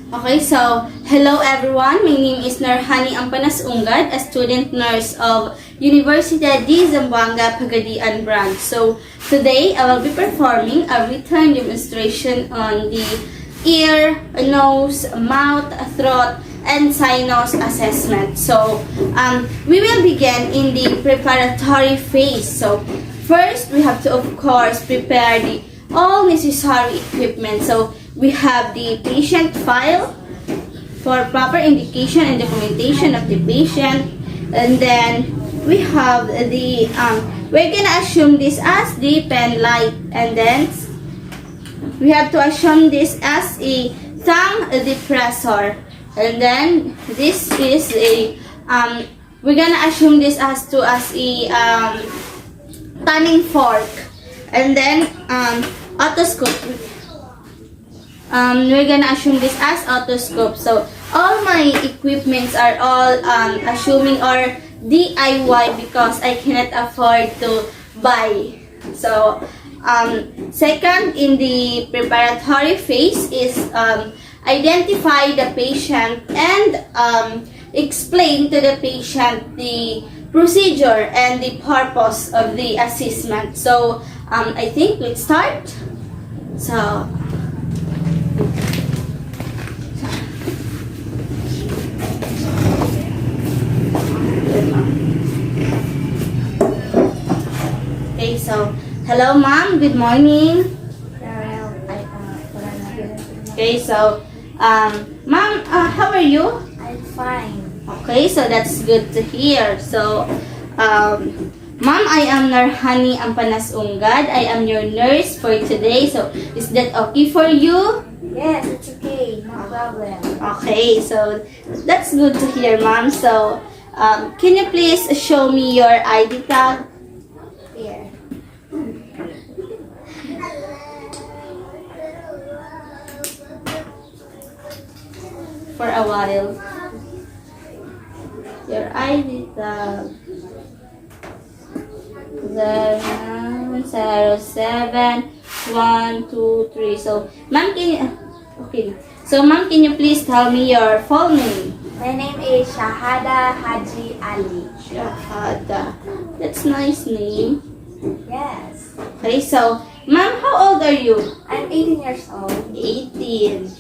Okay, so hello everyone. My name is Narhani Ampanas Ungad, a student nurse of Universidad di Zamboanga Pagadian branch. So today I will be performing a written demonstration on the ear, nose, mouth, throat, and sinus assessment. So we will begin in the preparatory phase. So first we have to of course prepare the all necessary equipment. So we have the patient file for proper indication and documentation of the patient, and then we have the we're gonna assume this as the pen light, and then we have to assume this as a thumb depressor, and then this is a we're gonna assume this as a tuning fork, and then otoscope. We're gonna assume this as otoscope. So all my equipments are all assuming or DIY because I cannot afford to buy. So second in the preparatory phase is identify the patient and explain to the patient the procedure and the purpose of the assessment. So I think let's start. So okay, so hello ma'am, good morning. Okay, so ma'am, how are you? I'm fine. Okay, so that's good to hear. So ma'am, I am Narhani Ampanas Ungad. I am your nurse for today. So is that okay for you? Yes, it's okay. No problem. Okay, so that's good to hear, ma'am. So can you please show me your ID tag? Here. For a while. Your ID tag. 707-123. So, ma'am, can you... Okay. So, ma'am, can you please tell me your full name? My name is Shahada Haji Ali. Shahada. That's nice name. Yes. Okay, so, ma'am, how old are you? I'm 18 years old. 18.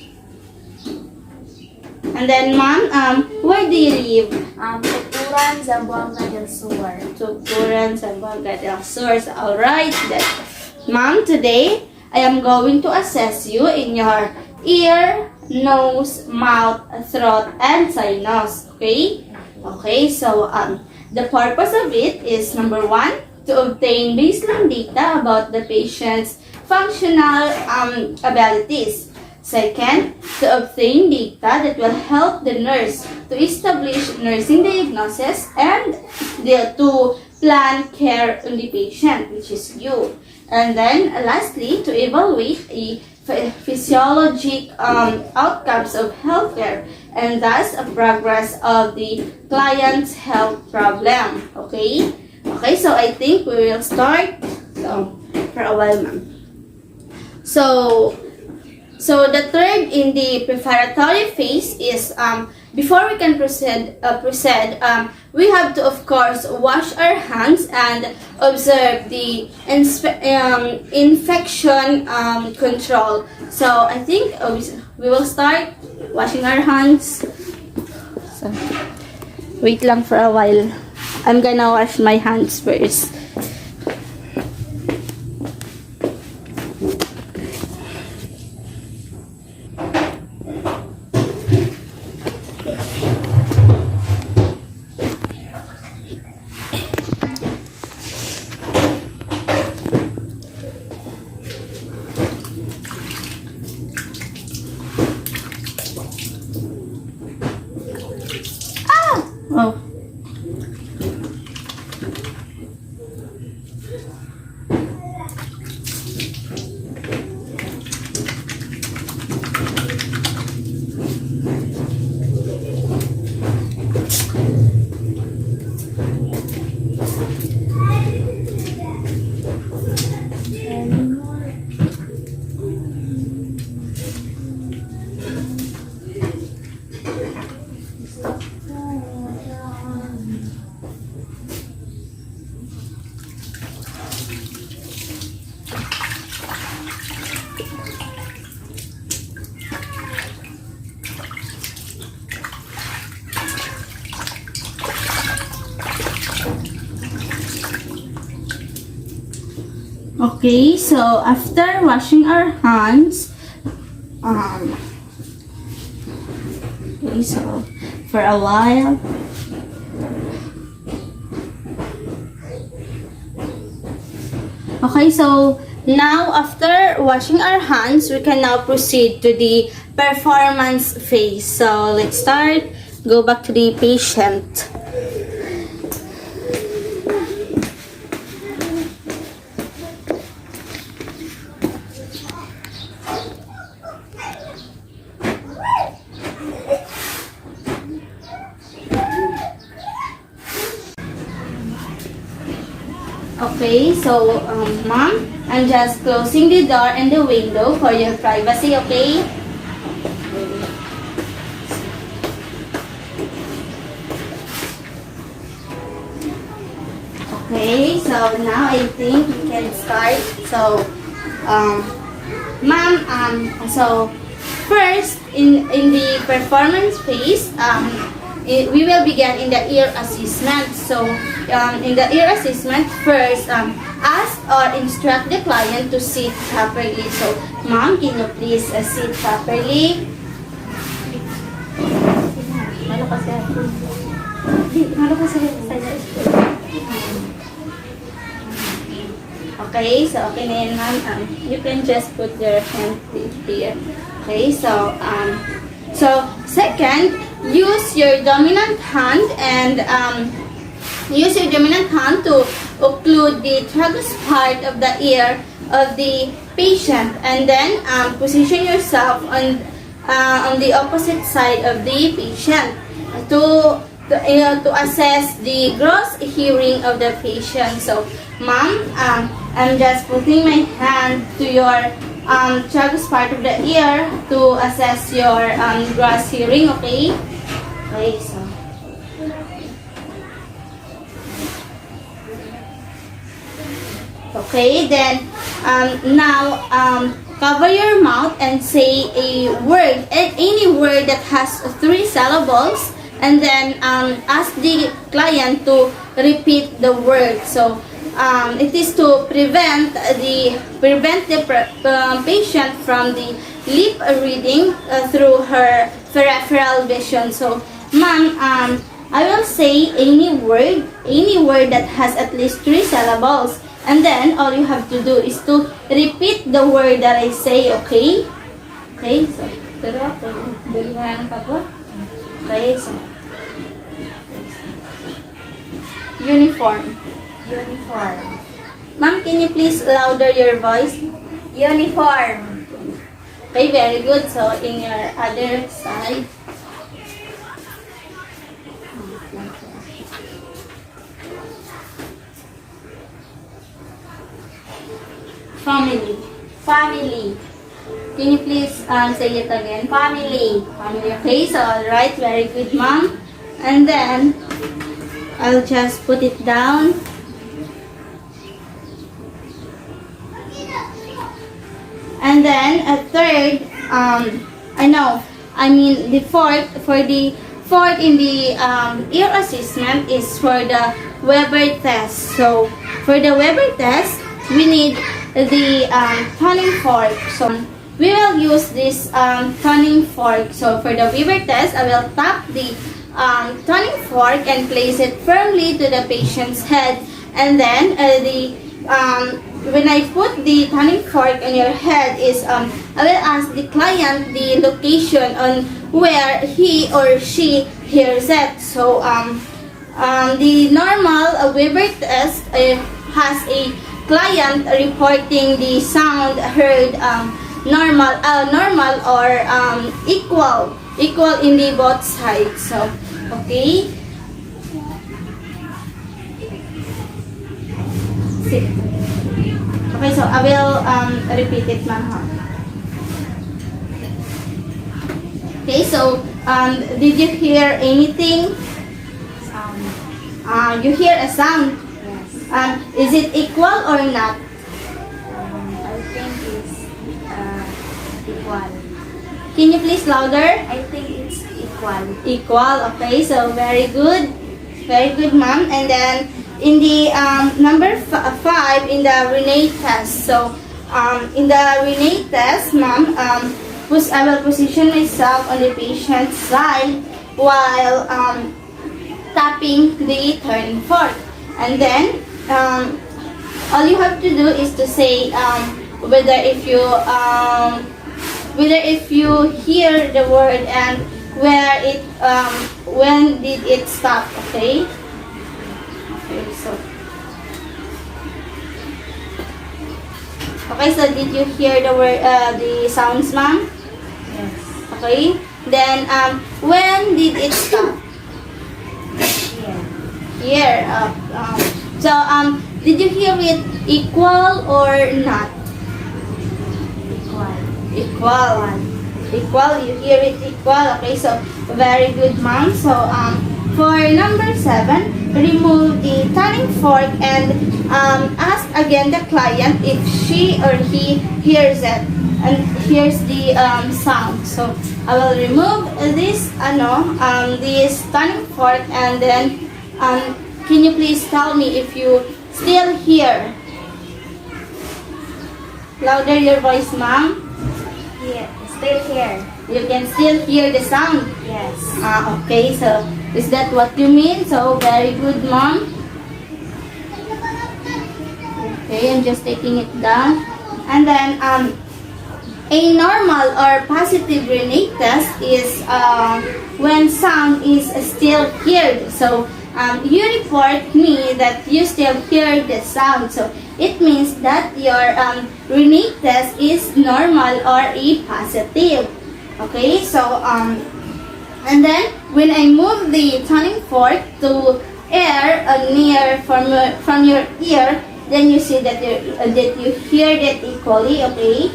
And then, ma'am, where do you live? Tukuran, Zamboanga del Sur. Tukuran, Zamboanga del Sur. Alright, then. Ma'am, today, I am going to assess you in your ear, nose, mouth, throat, and sinus. Okay? Okay, so the purpose of it is number one, to obtain baseline data about the patient's functional abilities. Second, to obtain data that will help the nurse to establish nursing diagnosis and to plan care on the patient, which is you. And then lastly, to evaluate a physiologic outcomes of healthcare and thus a progress of the client's health problem. Okay? Okay, so I think we will start for a while, ma'am. So the third in the preparatory phase is before we can proceed, we have to of course wash our hands and observe the infection control. So I think we will start washing our hands. So wait lang for a while. I'm gonna wash my hands first. Oh. Okay, so after washing our hands, okay, so for a while. Okay, so now after washing our hands, we can now proceed to the performance phase. So let's start. Go back to the patient. Okay, so ma'am, I'm just closing the door and the window for your privacy, okay? Okay, so now I think we can start. So, ma'am, so first in the performance phase, we will begin in the ear assessment. So, in the ear assessment, first, ask or instruct the client to sit properly. So, ma'am, can you please sit properly? Okay, so okay na yan, ma'am. You can just put your hand here. Okay, so, second, use your dominant hand and use your dominant hand to occlude the tragus part of the ear of the patient, and then position yourself on the opposite side of the patient to assess the gross hearing of the patient. So, ma'am, I'm just putting my hand to your tragus part of the ear to assess your gross hearing, okay? Okay, so. Okay, then now cover your mouth and say a word, any word that has 3 syllables, and then ask the client to repeat the word. So it is to prevent the patient from the lip reading through her peripheral vision. So, ma'am, I will say any word that has at least 3 syllables, and then all you have to do is to repeat the word that I say, okay? Okay, so, okay, so, uniform. Uniform. Ma'am, can you please louder your voice? Uniform. Okay, very good. So, in your other side. Family. Family. Can you please say it again? Family. Family. Okay, so alright, very good, ma'am. And then, I'll just put it down. And then, a third, the fourth in the ear assessment is for the Weber test. So, for the Weber test, we need the tuning fork. So, we will use this tuning fork. So, for the Weber test, I will tap the tuning fork and place it firmly to the patient's head. And then, when I put the tuning fork on your head I will ask the client the location on where he or she hears it. So, the normal Weber test has a client reporting the sound heard normal or equal in the both sides. So, okay. Okay, so I will repeat it, ma'am. Okay, so did you hear anything? Sound. You hear a sound. Yes. Is it equal or not? I think it's equal. Can you please louder? I think it's equal. Equal. Okay, so very good, ma'am. And then in the number 5 in in the Renate test. So, in the Renate test, ma'am, I will position myself on the patient's side while tapping the turning fork. And then, all you have to do is to say whether if you hear the word and when did it stop, okay? Okay, so did you hear the word, the sounds, ma'am? Yes. Okay. Then, when did it stop? Here. Here. So, did you hear it equal or not? Equal. Equal. Equal. You hear it equal. Okay, so very good, ma'am. So, for number 7, remove the tuning fork and ask again the client if she or he hears it and hears the sound. So I will remove this this tuning fork, and then can you please tell me if you still hear? Louder your voice, ma'am. Here. Still here. You can still hear the sound. Yes. Okay, so is that what you mean? So very good, mom. Okay, I'm just taking it down. And then a normal or positive Renate test is when sound is still heard. So you report me that you still hear the sound. So it means that your Renate test is normal or a positive. Okay, so and then when I move the tuning fork to air near from your ear, then you see that you hear that equally. Okay.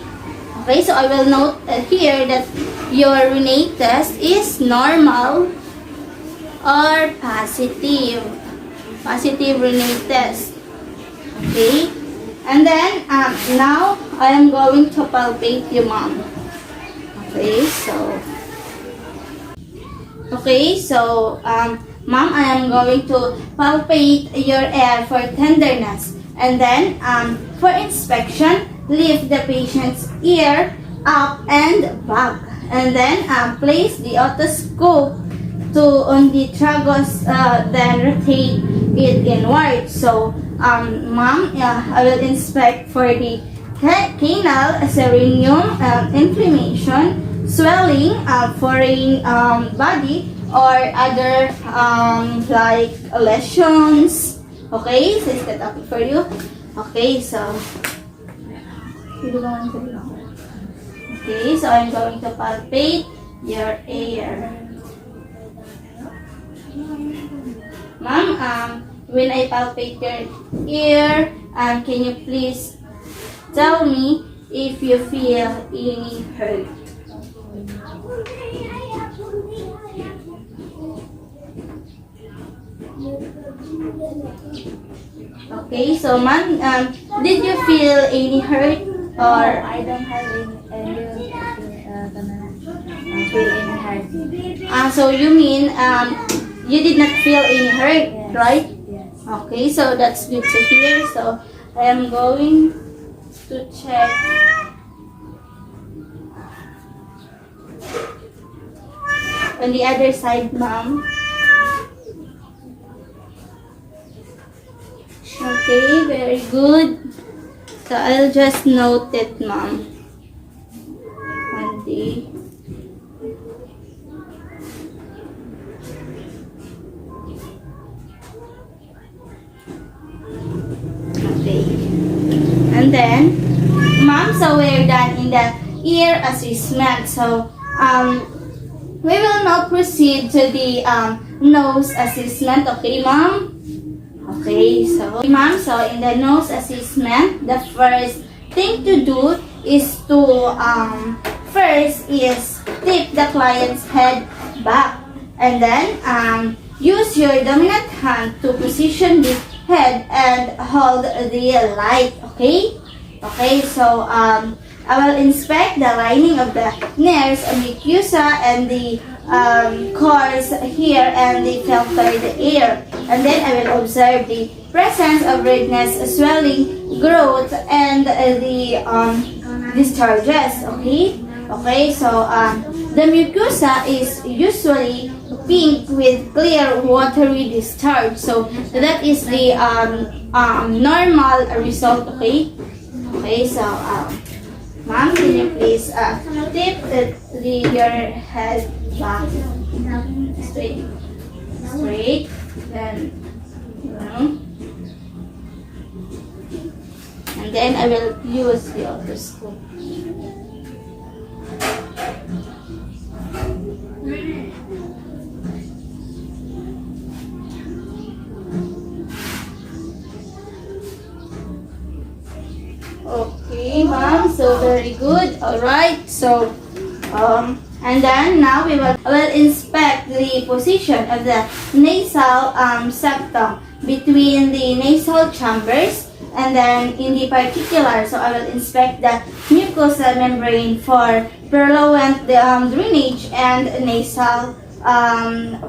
Okay, so I will note here that your Renate test is normal or positive. Positive Renate test. Okay. And then now I am going to palpate you, mom. Okay, so ma'am, I am going to palpate your air for tenderness, and then for inspection, lift the patient's ear up and back, and then place the otoscope on the tragus, then rotate it inward. So ma'am, I will inspect for the canal serinium inflammation, swelling, foreign body, or other like lesions. Okay, so is that okay for you? Okay, so I'm going to palpate your ear. Ma'am, when I palpate your ear, can you please tell me if you feel any hurt? Okay, so ma'am, did you feel any hurt or? I don't have any feel any hurt. So you mean you did not feel any hurt, Yes. right? Yes. Okay, so that's good to hear. So I am going to check. On the other side, ma'am. Okay, very good. So I'll just note it, ma'am. On the okay. And then, ma'am, so we're done in the ear assessment. So we will now proceed to the nose assessment. Okay, ma'am? Okay, so ma'am, so in the nose assessment, the first thing to do is to first is tip the client's head back, and then use your dominant hand to position the head and hold the light. Okay? Okay, so I will inspect the lining of the nares, mucosa, and the cords here, and the filtered air. And then I will observe the presence of redness, swelling, growth and the discharges. Okay, so the mucosa is usually pink with clear watery discharge. So that is the normal result. Okay, so ma'am, can you please tip your head back straight, then and then I will use the otoscope. Okay, ma'am. So very good. All right. So, and then now I will inspect the position of the nasal septum between the nasal chambers, and then in the particular, so I will inspect the mucosal membrane for purulent drainage and nasal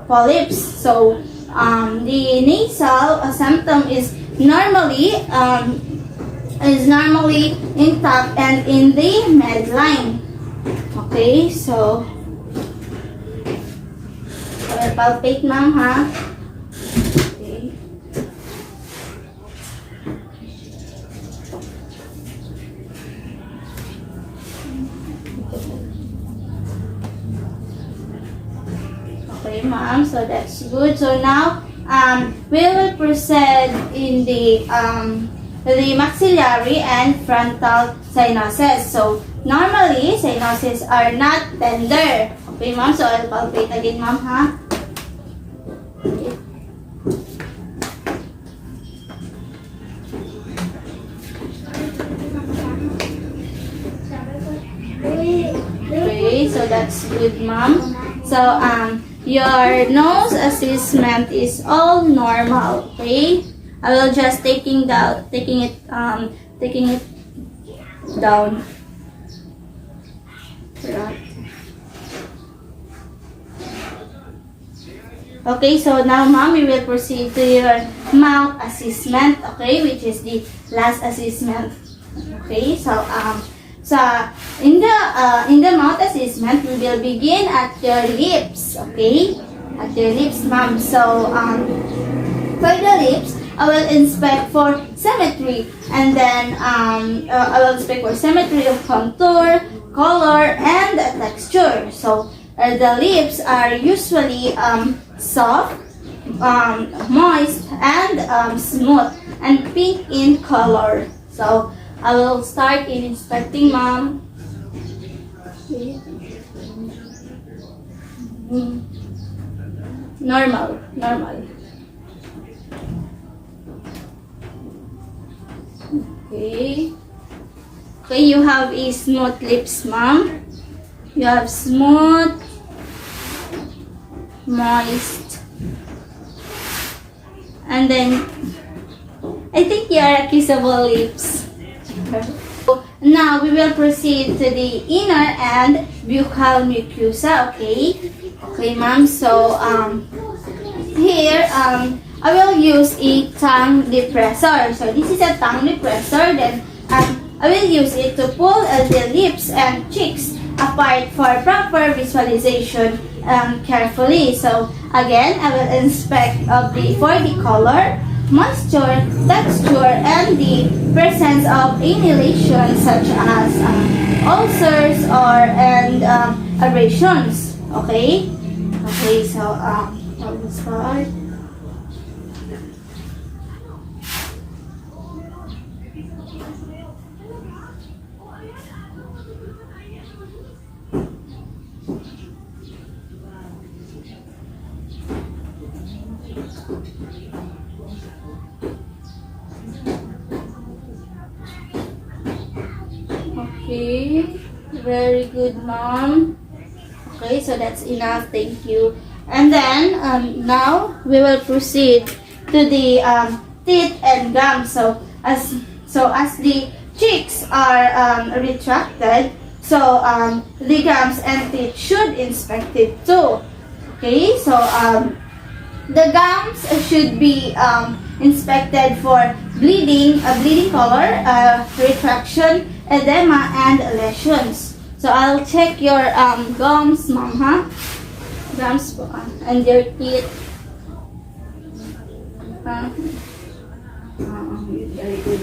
polyps. So, the nasal septum is normally intact and in the midline. Okay, so I will palpate, ma'am, ha? Okay. Okay, ma'am, so that's good. So now we will proceed in the maxillary and frontal sinuses. So, normally, sinuses are not tender. Okay, ma'am? So, I'll palpate again, ma'am, ha? Okay, so that's good, ma'am. So, your nose assessment is all normal, okay? I will just taking it down. Right. Okay, so now, ma'am, we will proceed to your mouth assessment, okay, which is the last assessment. Okay, so in the mouth assessment, we will begin at your lips, okay, at your lips, ma'am. So for the lips, I will inspect for symmetry, and then I will inspect for symmetry of contour, color, and texture. So the lips are usually soft, moist, and smooth, and pink in color. So I will start in inspecting, ma'am. Okay. Normal. Okay. Okay, you have a smooth lips, ma'am. You have smooth, moist, and then I think you are kissable lips. Now we will proceed to the inner and buccal mucosa. Okay, ma'am. So here I will use a tongue depressor. So this is a tongue depressor. Then I will use it to pull the lips and cheeks apart for proper visualization carefully. So again, I will inspect for the color, moisture, texture, and the presence of any lesions such as ulcers and abrasions. Okay, so I will start. Okay, very good, mom. Okay, so that's enough. Thank you. And then now we will proceed to the teeth and gums. So as the cheeks are retracted, so the gums and teeth should inspect it too. Okay, so the gums should be inspected for bleeding, bleeding color, retraction, edema, and lesions. So I'll check your gums, ma'am, huh? Gums po, and your teeth. Very good.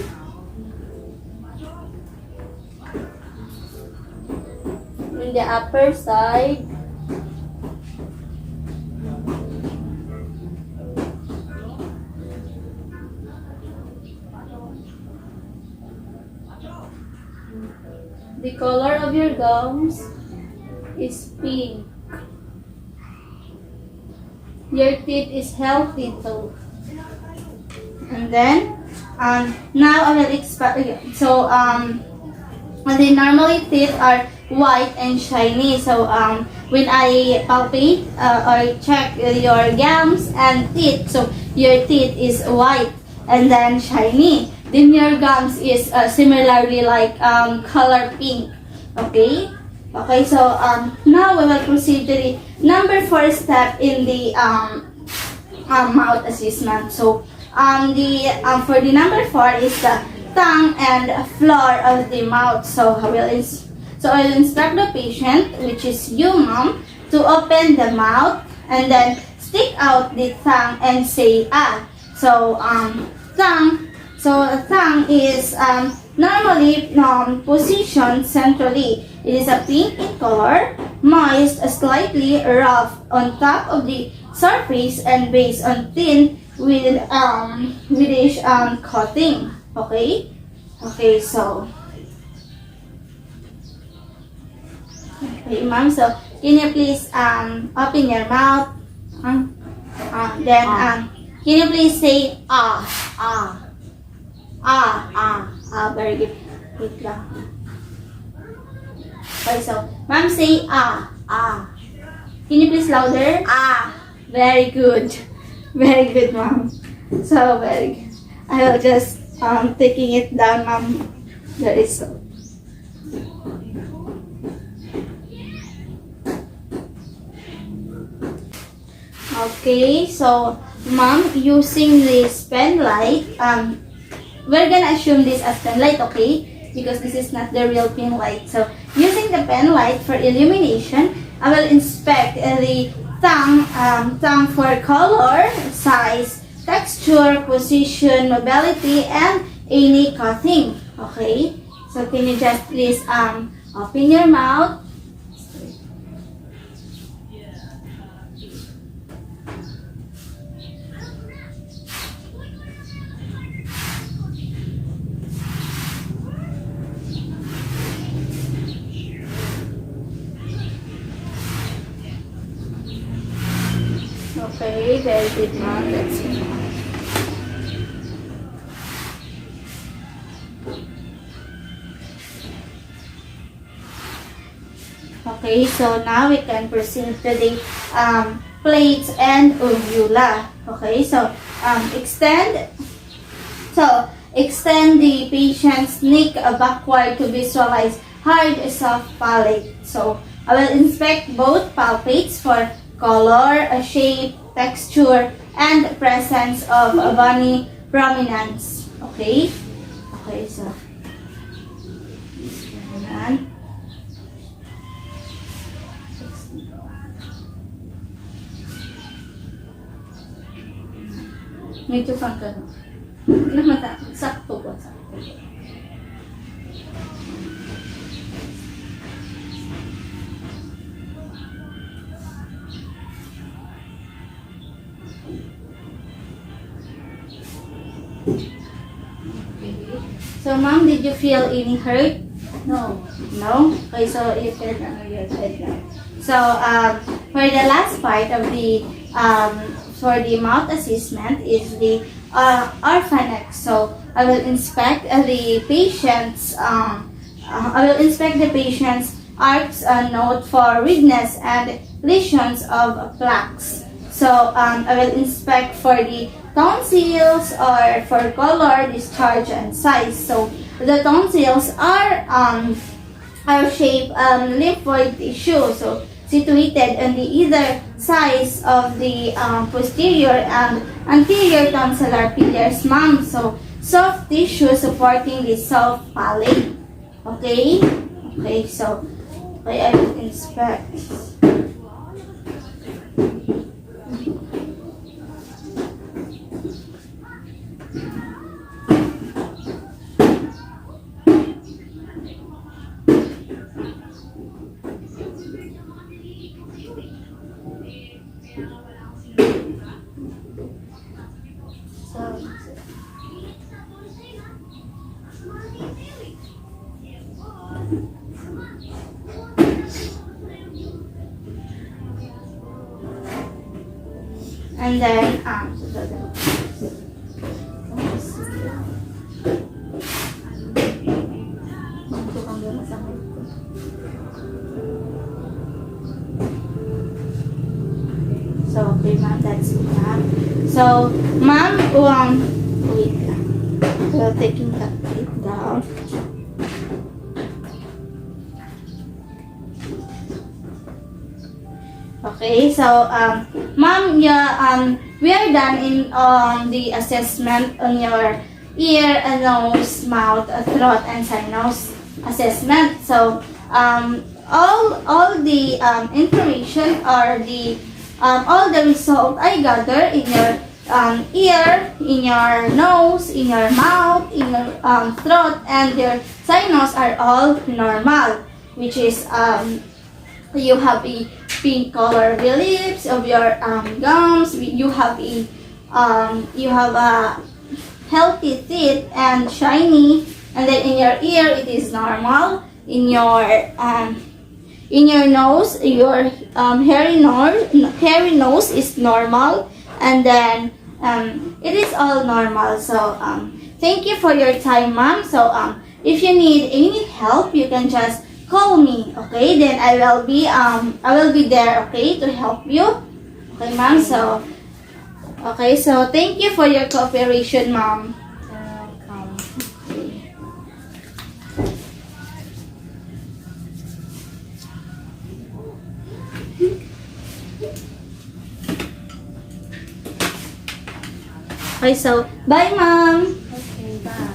In the upper side. The color of your gums is pink. Your teeth is healthy too. And then, now I will expect. So, the normally teeth are white and shiny. So, when I palpate or check your gums and teeth, so your teeth is white and then shiny. Then your gums is similarly like color pink. Okay? Okay, so now we will proceed to the number 4 step in the mouth assessment. So for the number 4 is the tongue and floor of the mouth. So I will instruct the patient, which is you, mom, to open the mouth and then stick out the tongue and say ah. So tongue. So tongue is normally positioned centrally. It is a pink in color, moist, slightly rough on top of the surface and based on thin with whitish coating. Okay? Okay, so okay, ma'am. So can you please open your mouth? Then can you please say ah ah. Very good. Wait lang. Okay, so, ma'am, say Can you please louder? Very good. Very good, ma'am. So, very good. I will just, taking it down, ma'am. There is so. Okay, so, ma'am, using this pen light, we're gonna assume this as pen light, okay? Because this is not the real pen light. So, using the pen light for illumination, I will inspect the tongue for color, size, texture, position, mobility, and any coating. Okay? So, can you just please open your mouth? Okay, very good, ma'am. Let's see. Okay, so now we can proceed to the plates and uvula. Okay, so extend the patient's neck backward to visualize hard, soft palate. So I will inspect both palpates for color, shape, texture, and presence of bony prominence. Okay? Okay, so ayan. Medyo pang gano'n. Sakto po. Sakto. So, ma'am, did you feel any hurt? No. No? Okay, so you felt your head now. So, for the last part of the, for the mouth assessment is the orphanex. So, I will inspect the patient's, arcs note for redness and lesions of plaques. So, I will inspect for the tonsils or for color, discharge, and size. So, the tonsils are shaped lymphoid tissue. So, situated on the either sides of the posterior and anterior tonsillar pillars, ma'am. So, soft tissue supporting the soft palate. Okay? Okay, so I will inspect. And then, so, okay, ma'am, that's enough. So, ma'am, wait lang. We're taking that it down. Okay, so, ma'am, yeah, we are done in the assessment on your ear, nose, mouth, throat, and sinus assessment. So, all the information or the all the result I gather in your ear, in your nose, in your mouth, in your throat, and your sinus are all normal, which is you have a pink color of your lips, of your gums. You have a healthy teeth and shiny, and then in your ear it is normal. In your nose, your hairy nose is normal, and then it is all normal. So thank you for your time, ma'am. So if you need any help, you can just call me, okay? Then I will be there, okay, to help you. Okay, ma'am. So thank you for your cooperation, ma'am. Welcome. Okay, so bye, ma'am. Okay, bye.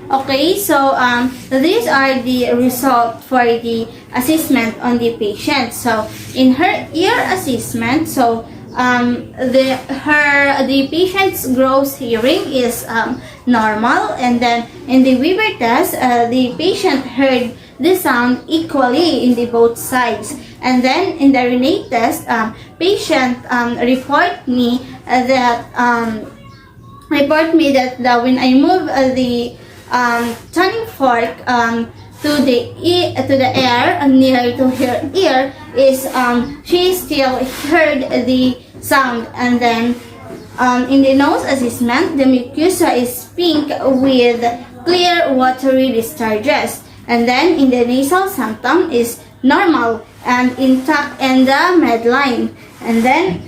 Okay, so these are the result for the assessment on the patient. So in her ear assessment, so the patient's gross hearing is normal, and then in the Weber test, the patient heard the sound equally in the both sides. And then in the Renate test, patient report me that when I move the tuning fork to the air near to her ear, is she still heard the sound. And then in the nose assessment, the mucosa is pink with clear watery discharges. And then in the nasal symptom is normal and intact in the midline. And then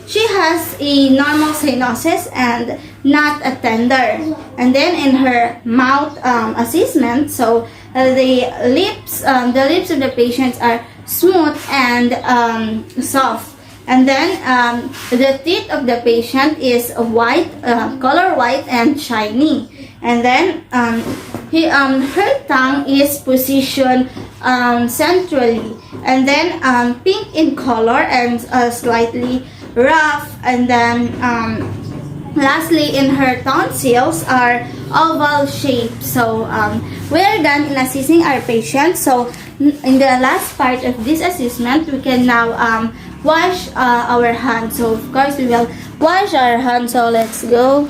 she has a normal cyanosis and not a tender. And then in her mouth assessment, so the lips of the patients are smooth and soft. And then the teeth of the patient is white, color white and shiny. And then her tongue is positioned centrally, and then pink in color and slightly rough. And then lastly, in her tonsils are oval shaped. So we're done in assessing our patient. So in the last part of this assessment, we can now wash our hands. So of course we will wash our hands. So let's go.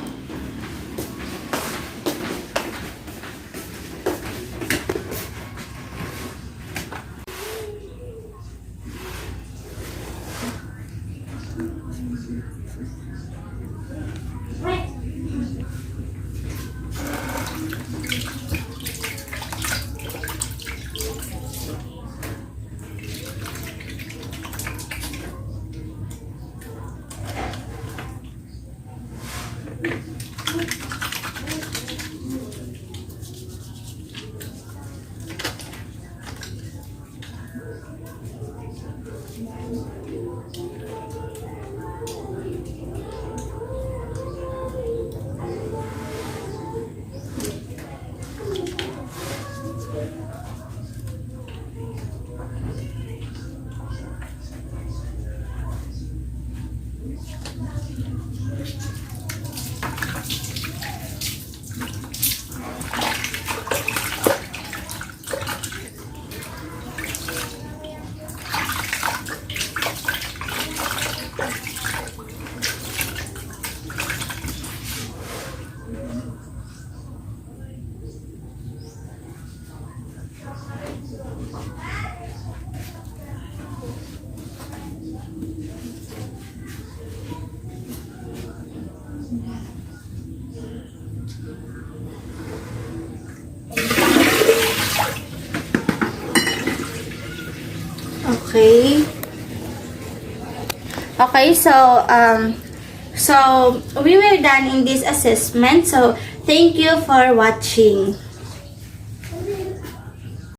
Okay. Okay, so we were done in this assessment. So thank you for watching.